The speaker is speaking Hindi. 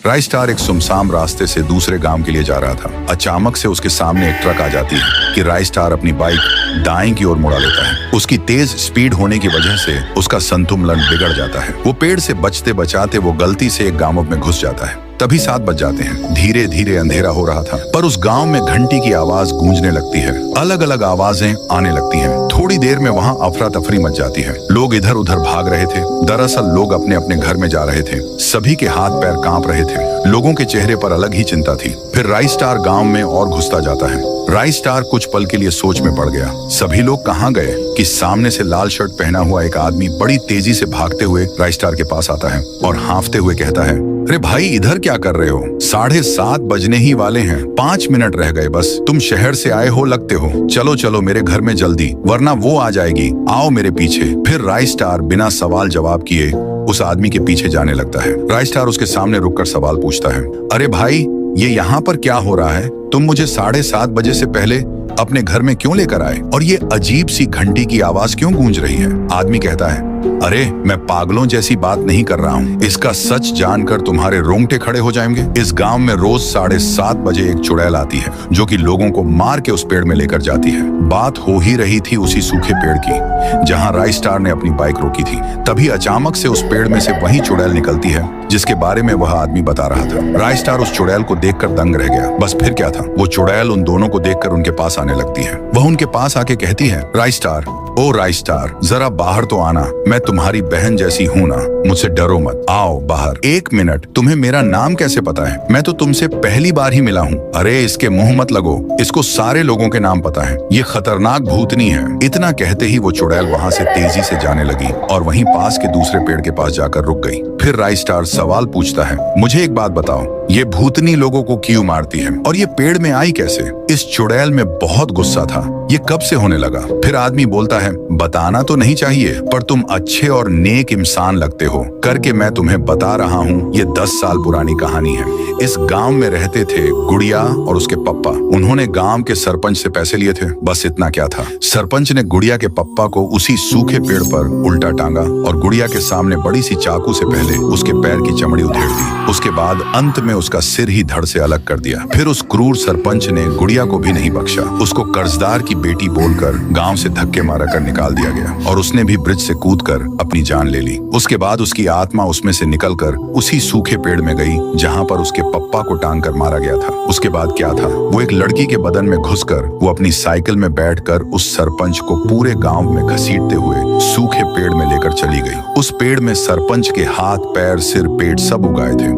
राइस स्टार एक सुनसान रास्ते से दूसरे गांव के लिए जा रहा था। अचानक से उसके सामने एक ट्रक आ जाती है कि राइस स्टार अपनी बाइक दाएं की ओर मुड़ा लेता है। उसकी तेज स्पीड होने की वजह से उसका संतुलन बिगड़ जाता है। वो पेड़ से बचते बचाते वो गलती से एक गांव में घुस जाता है। तभी 7 बज जाते हैं। धीरे धीरे अंधेरा हो रहा था, पर उस गांव में घंटी की आवाज गूंजने लगती है। अलग अलग आवाजें आने लगती हैं। थोड़ी देर में वहां अफरा तफरी मच जाती है। लोग इधर उधर भाग रहे थे। दरअसल लोग अपने अपने घर में जा रहे थे। सभी के हाथ पैर कांप रहे थे। लोगों के चेहरे पर अलग ही चिंता थी। फिर राइस स्टार गांव में और घुसता जाता है। राइस स्टार कुछ पल के लिए सोच में पड़ गया। सभी लोग कहाँ गए कि सामने से लाल शर्ट पहना हुआ एक आदमी बड़ी तेजी से भागते हुए राइस स्टार के पास आता है और हांफते हुए कहता है, अरे भाई, इधर क्या कर रहे हो? 7:30 बजने ही वाले हैं। 5 मिनट रह गए बस। तुम शहर से आए हो लगते हो। चलो चलो मेरे घर में जल्दी, वरना वो आ जाएगी। आओ मेरे पीछे। फिर राइस स्टार बिना सवाल जवाब किए उस आदमी के पीछे जाने लगता है। राइस स्टार उसके सामने रुककर सवाल पूछता है, अरे भाई, ये यहाँ पर क्या हो रहा है? तुम मुझे 7:30 बजे से पहले अपने घर में क्यों लेकर आए? और ये अजीब सी घंटी की आवाज क्यों गूंज रही है? आदमी कहता है, अरे मैं पागलों जैसी बात नहीं कर रहा हूँ। इसका सच जानकर तुम्हारे रोंगटे खड़े हो जाएंगे। इस गांव में रोज 7:30 बजे एक चुड़ैल आती है जो कि लोगों को मार के उस पेड़ में लेकर जाती है। बात हो ही रही थी उसी सूखे पेड़ की जहाँ राइस स्टार ने अपनी बाइक रोकी थी। तभी अचानक से उस पेड़ में से वही चुड़ैल निकलती है जिसके बारे में वह आदमी बता रहा था। राइस स्टार उस चुड़ैल को देखकर दंग रह गया। बस फिर क्या था, वो चुड़ैल उन दोनों को देखकर उनके पास आने लगती है। वह उनके पास आके कहती है, राइस स्टार, ओ राइस स्टार, जरा बाहर तो आना। मैं तुम्हारी बहन जैसी हूँ ना, मुझसे डरो मत। आओ बाहर। 1 मिनट, तुम्हें मेरा नाम कैसे पता है? मैं तो तुमसे पहली बार ही मिला हूँ। अरे इसके मुंह मत लगो, इसको सारे लोगों के नाम पता है। ये खतरनाक भूतनी है। इतना कहते ही वो चुड़ैल वहाँ से तेजी से जाने लगी और वहीं पास के दूसरे पेड़ के पास जाकर रुक गई। फिर राइस स्टार सवाल पूछता है, मुझे एक बात बताओ, ये भूतनी लोगों को क्यों मारती है और ये पेड़ में आई कैसे? इस चुड़ैल में बहुत गुस्सा था। ये कब से होने लगा? फिर आदमी बोलता है, बताना तो नहीं चाहिए, पर तुम अच्छे और नेक इंसान लगते हो करके मैं तुम्हें बता रहा हूँ। ये 10 साल पुरानी कहानी है। इस गांव में रहते थे गुड़िया और उसके पप्पा। उन्होंने गांव के सरपंच से पैसे लिए थे। बस इतना क्या था, सरपंच ने गुड़िया के पप्पा को उसी सूखे पेड़ पर उल्टा टांगा और गुड़िया के सामने बड़ी सी चाकू से पहले उसके पैर की चमड़ी उधेड़ दी। उसके बाद अंत में उसका सिर ही धड़ से अलग कर दिया। फिर उस क्रूर सरपंच ने गुड़िया को भी नहीं बख्शा। उसको कर्जदार की बेटी बोलकर गांव से धक्के मारकर निकाल दिया गया और उसने भी ब्रिज से कूदकर अपनी जान ले ली। उसके बाद उसकी आत्मा उसमें से निकलकर उसी सूखे पेड़ में गई जहां पर उसके पप्पा को टांग कर मारा गया था। उसके बाद क्या था, वो एक लड़की के बदन में घुसकर वो अपनी साइकिल में बैठकर उस सरपंच को पूरे गांव में घसीटते हुए सूखे पेड़ में लेकर चली गई। उस पेड़ में सरपंच के हाथ, पैर, सिर, पेट सब उगाए थे।